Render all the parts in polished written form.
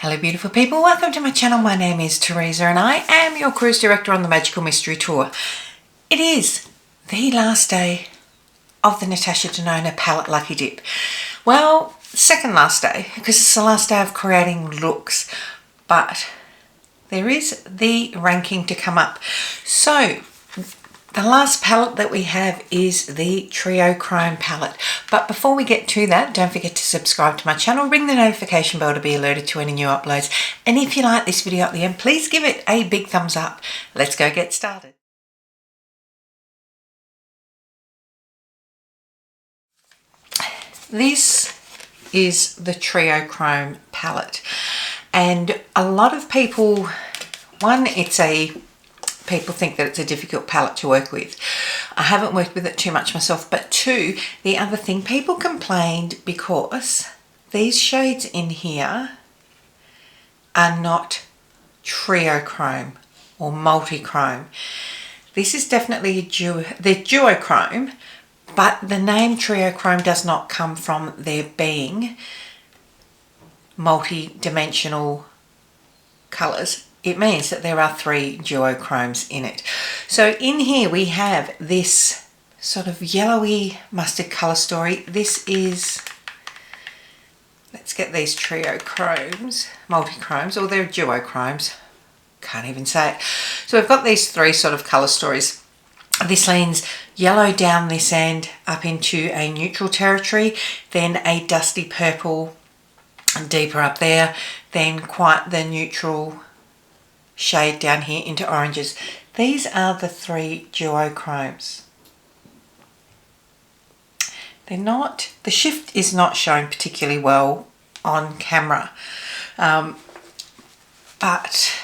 Hello beautiful people, welcome to my channel. My name is Teresa and I am your cruise director on the Magical Mystery Tour. It is the last day of the Natasha Denona palette Lucky Dip. Well, second last day because it's the last day of creating looks, but there is the ranking to come up. So the last palette that we have is the Triochrome palette. But before we get to that, don't forget to subscribe to my channel, ring the notification bell to be alerted to any new uploads. And if you like this video at the end, please give it a big thumbs up. Let's go get started. This is the Triochrome palette. And a lot of people, people think that it's a difficult palette to work with. I haven't worked with it too much myself, but two, the other thing, people complained because these shades in here are not Triochrome or multi-chrome. This is definitely they're duochrome, but the name Triochrome does not come from there being multi-dimensional colours. It means that there are 3 duochromes in it. So in here we have this sort of yellowy mustard colour story. This is, let's get these Triochromes, multi-chromes, or they're duochromes. Can't even say it. So we've got these 3 sort of colour stories. This leans yellow down this end up into a neutral territory, then a dusty purple deeper up there, then quite the neutral shade down here into oranges. These are the 3 duochromes. They're not, the shift is not shown particularly well on camera, but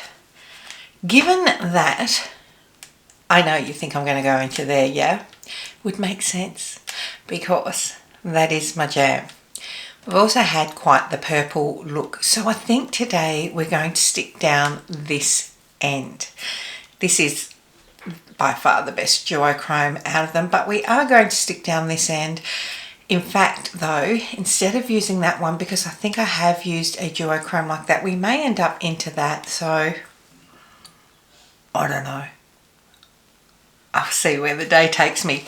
given that, I know you think I'm going to go into there, yeah, would make sense because that is my jam. We've also had quite the purple look, so I think today we're going to stick down this end. This is by far the best duochrome out of them, but we are going to stick down this end. In fact though, instead of using that one, because I think I have used a duochrome like that, we may end up into that, so I don't know. I'll see where the day takes me.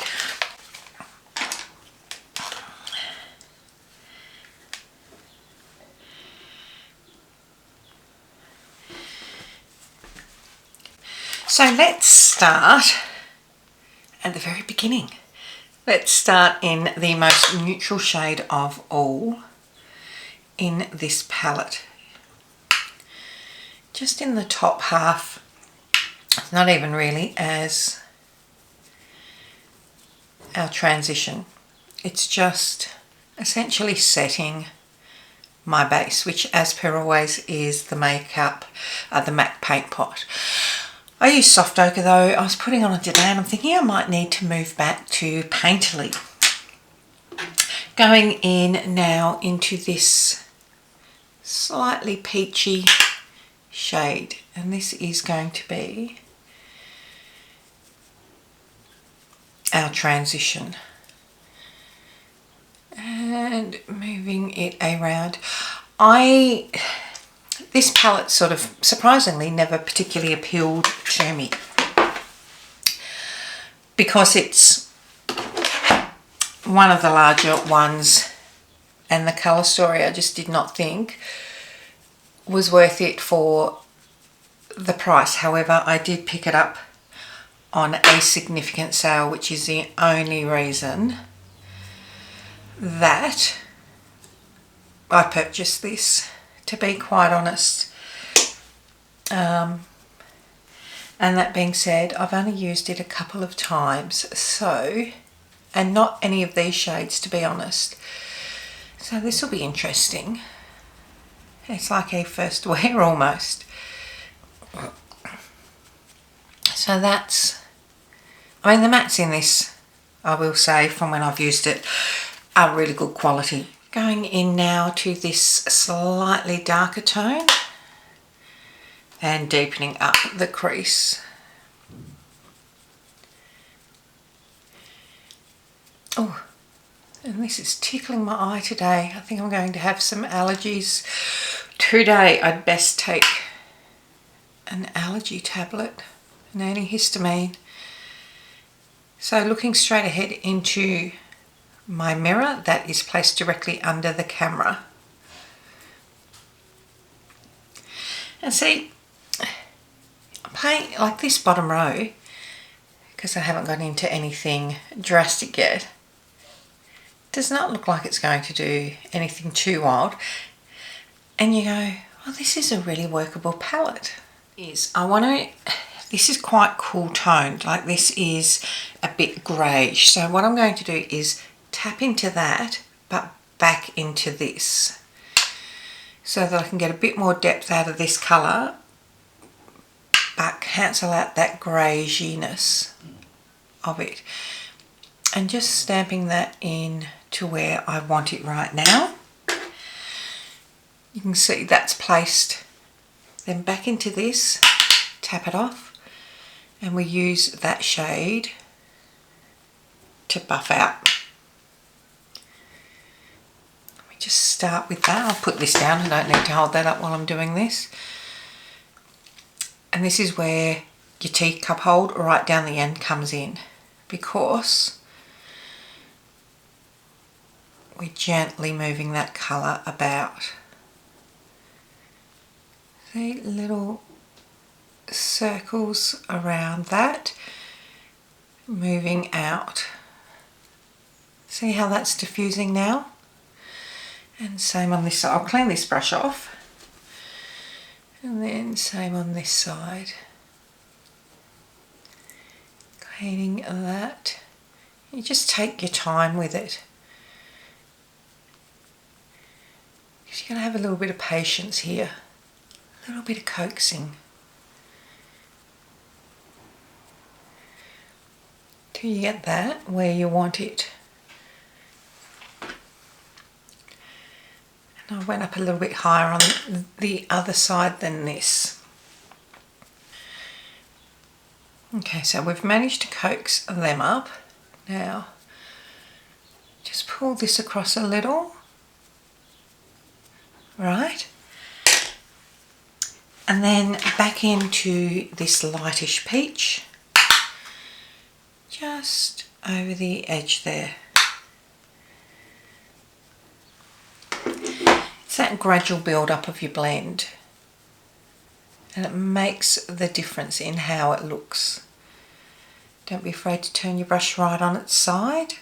So let's start at the very beginning. Let's start in the most neutral shade of all in this palette. Just in the top half, it's not even really as our transition. It's just essentially setting my base, which as per always is the makeup, the MAC paint pot. I use soft ochre though. I was putting on it today and I'm thinking I might need to move back to painterly. Going in now into this slightly peachy shade, and this is going to be our transition. And moving it around. This palette sort of surprisingly never particularly appealed to me because it's one of the larger ones and the colour story I just did not think was worth it for the price. However, I did pick it up on a significant sale, which is the only reason that I purchased this, to be quite honest. And that being said, I've only used it a couple of times, so, and not any of these shades to be honest, so this will be interesting. It's like a first wear almost. So that's, I mean the mattes in this, I will say from when I've used it, are really good quality. Going in now to this slightly darker tone and deepening up the crease. Oh, and this is tickling my eye today. I think I'm going to have some allergies Today I'd best take an allergy tablet, an antihistamine. So looking straight ahead into my mirror that is placed directly under the camera. And see, I'm playing like this bottom row because I haven't gone into anything drastic yet. Does not look like it's going to do anything too wild. And you go, well, this is a really workable palette. This is quite cool toned, like this is a bit greyish. So what I'm going to do is tap into that, but back into this, so that I can get a bit more depth out of this colour, but cancel out that greyishiness of it. And just stamping that in to where I want it right now. You can see that's placed. Then back into this, tap it off, and we use that shade to buff out. Let me just start with that. I'll put this down. I don't need to hold that up while I'm doing this. And this is where your teacup hold right down the end comes in, because we're gently moving that colour about. See, little circles around that, moving out. See how that's diffusing now? And same on this side. I'll clean this brush off. And then same on this side. Cleaning that. You just take your time with it. Because you're going to have a little bit of patience here. A little bit of coaxing. Till you get that where you want it. And I went up a little bit higher on the other side than this. Okay, so we've managed to coax them up. Now, just pull this across a little. Right. And then back into this lightish peach. Just over the edge there. It's that gradual build up of your blend, and it makes the difference in how it looks. Don't be afraid to turn your brush right on its side.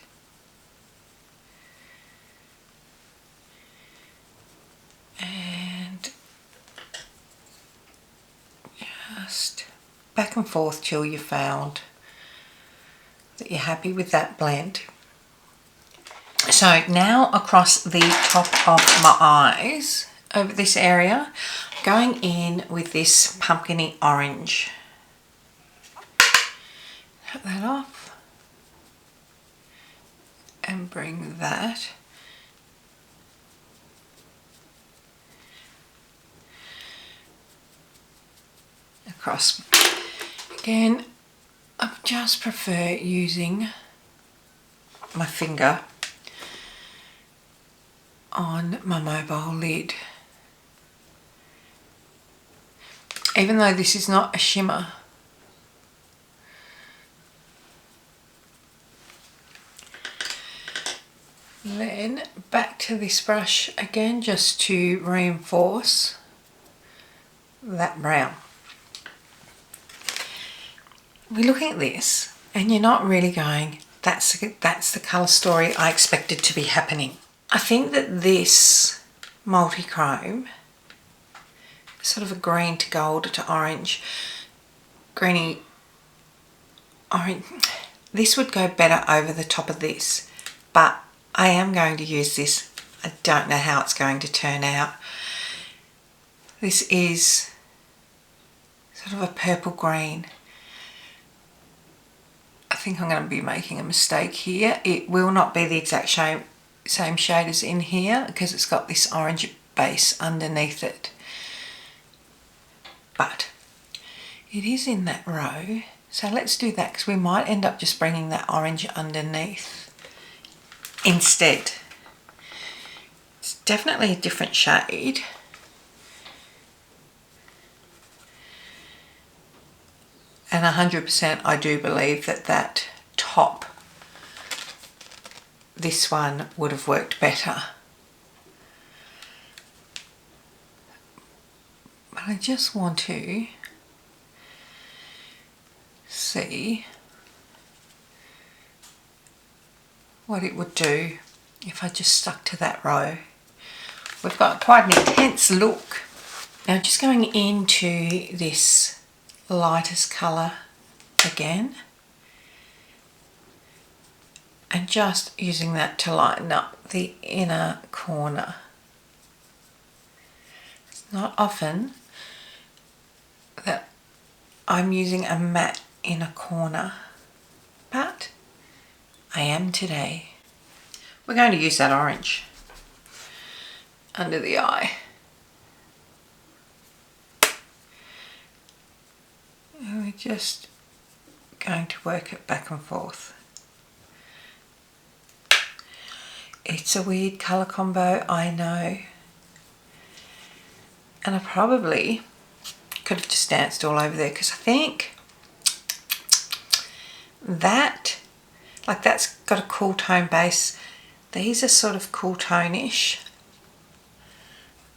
And just back and forth till you found that you're happy with that blend. So now across the top of my eyes, over this area, going in with this pumpkin-y orange. Cut that off and bring that across. Again, I just prefer using my finger on my mobile lid. Even though this is not a shimmer. Then back to this brush again, just to reinforce that brown. We're looking at this and you're not really going, that's the colour story I expected to be happening. I think that this multi-chrome, sort of a green to gold to orange, greeny orange, this would go better over the top of this, but I am going to use this. I don't know how it's going to turn out. This is sort of a purple green. I think I'm going to be making a mistake here. It will not be the exact same shade as in here because it's got this orange base underneath it. But it is in that row. So let's do that because we might end up just bringing that orange underneath instead. It's definitely a different shade. And 100% I do believe that that top, this one would have worked better. But I just want to see what it would do if I just stuck to that row. We've got quite an intense look. Now just going into this lightest colour again and just using that to lighten up the inner corner. It's not often that I'm using a matte inner corner, but I am today. We're going to use that orange under the eye. And we're just going to work it back and forth. It's a weird colour combo, I know. And I probably could have just danced all over there because I think that, like, that's got a cool tone base. These are sort of cool tone-ish.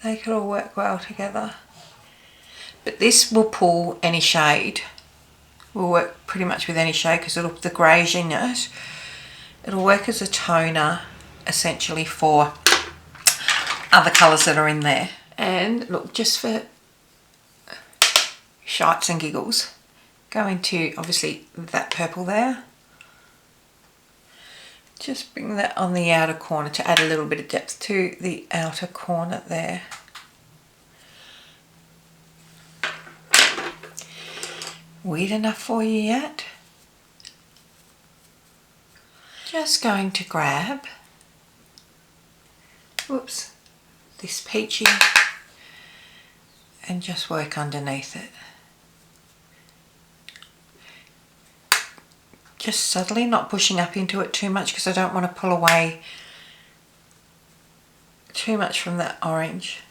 They could all work well together. But this will pull any shade. Will work pretty much with any shade because it'll, the greyish in it, it'll work as a toner essentially for other colours that are in there. And look, just for shites and giggles, go into obviously that purple there. Just bring that on the outer corner to add a little bit of depth to the outer corner there. Weird enough for you yet? Just going to grab, whoops, this peachy and just work underneath it. Just subtly, not pushing up into it too much because I don't want to pull away too much from that orange.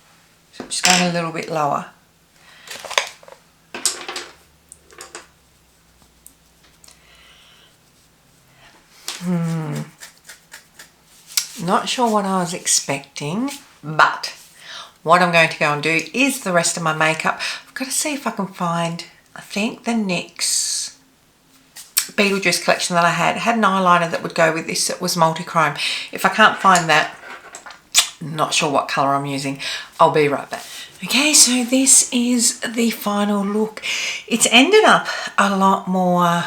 So I'm just going a little bit lower. Not sure what I was expecting, but what I'm going to go and do is the rest of my makeup. I've got to see if I can find, I think the NYX Beetlejuice collection that I had an eyeliner that would go with this that was multi-chrome. If I can't find that, not sure what colour I'm using. I'll be right back. Okay, so this is the final look. It's ended up a lot more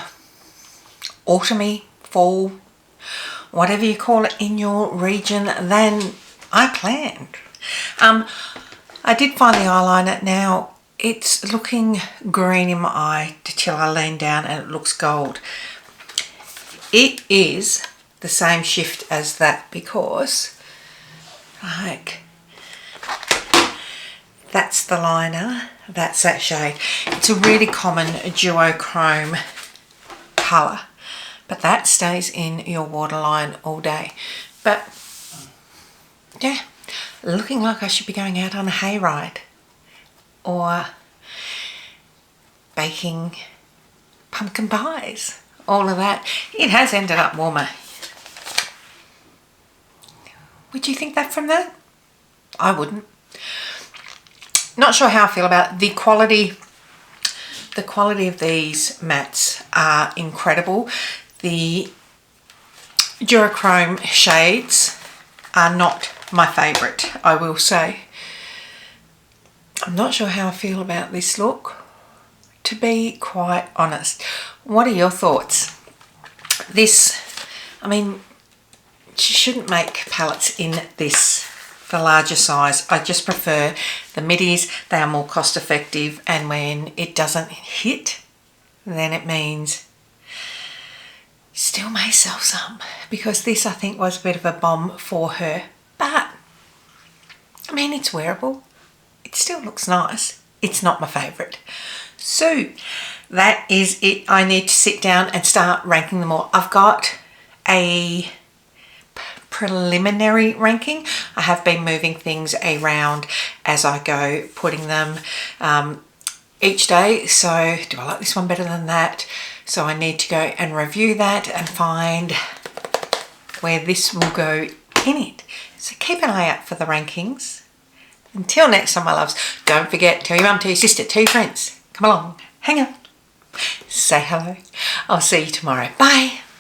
autumny, fall, whatever you call it in your region than I planned. I did find the eyeliner. Now it's looking green in my eye till I lean down and it looks gold. It is the same shift as that because, like, that's the liner, that's that shade. It's a really common duochrome colour, but that stays in your waterline all day. But yeah, looking like I should be going out on a hayride or baking pumpkin pies, all of that. It has ended up warmer. Would you think that from that? I wouldn't. Not sure how I feel about it. The quality of these mattes are incredible. The duochrome shades are not my favourite, I will say. I'm not sure how I feel about this look, to be quite honest. What are your thoughts? This, I mean, you shouldn't make palettes in this, the larger size. I just prefer the middies. They are more cost effective, and when it doesn't hit, then it means you still may sell some, because this I think was a bit of a bomb for her. But I mean, it's wearable. It still looks nice. It's not my favourite. So that is it. I need to sit down and start ranking them all. I've got a preliminary ranking. I have been moving things around as I go, putting them each day. So do I like this one better than that? So I need to go and review that and find where this will go in it. So keep an eye out for the rankings. Until next time, my loves, don't forget, tell your mum, tell your sister, tell your friends. Come along, hang out, say hello. I'll see you tomorrow. Bye.